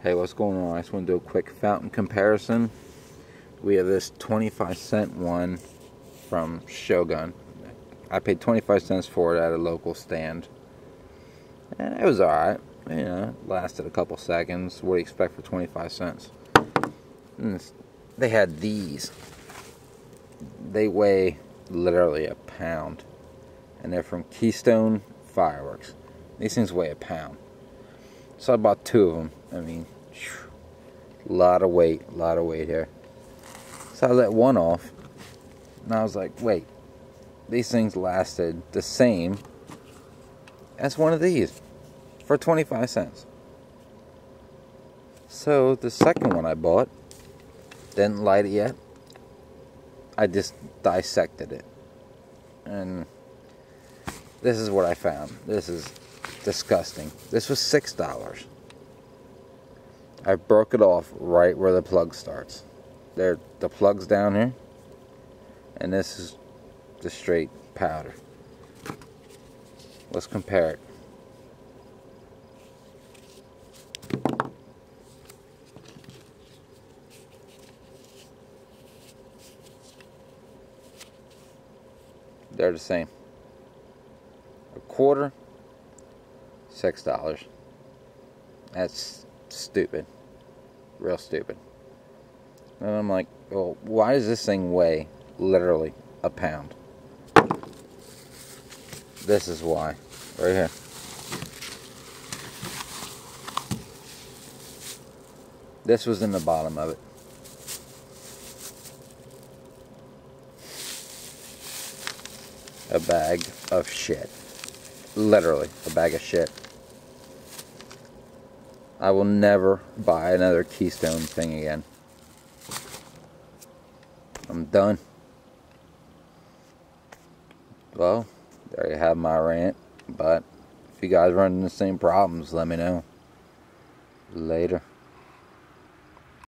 Hey, what's going on? I just want to do a quick fountain comparison. We have this 25-cent one from Shogun. I paid 25 cents for it at a local stand. And it was alright. You know, lasted a couple seconds. What do you expect for 25 cents? And they had these. They weigh literally a pound. And they're from Keystone fireworks. These things weigh a pound. So I bought two of them. I mean, a lot of weight here. So I let one off, and I was like, wait, these things lasted the same as one of these for 25 cents. So the second one I bought, didn't light it yet. I just dissected it. And this is what I found. This is disgusting. This was $6. I broke it off right where the plug starts. The plug's down here, and this is the straight powder. Let's compare it. They're the same. A quarter, $6. That's stupid. Real stupid. And I'm like, well, why does this thing weigh literally a pound? This is why. Right here. This was in the bottom of it. A bag of shit. Literally, a bag of shit. I will never buy another Keystone thing again. I'm done. Well, there you have my rant. But if you guys run into the same problems, let me know. Later.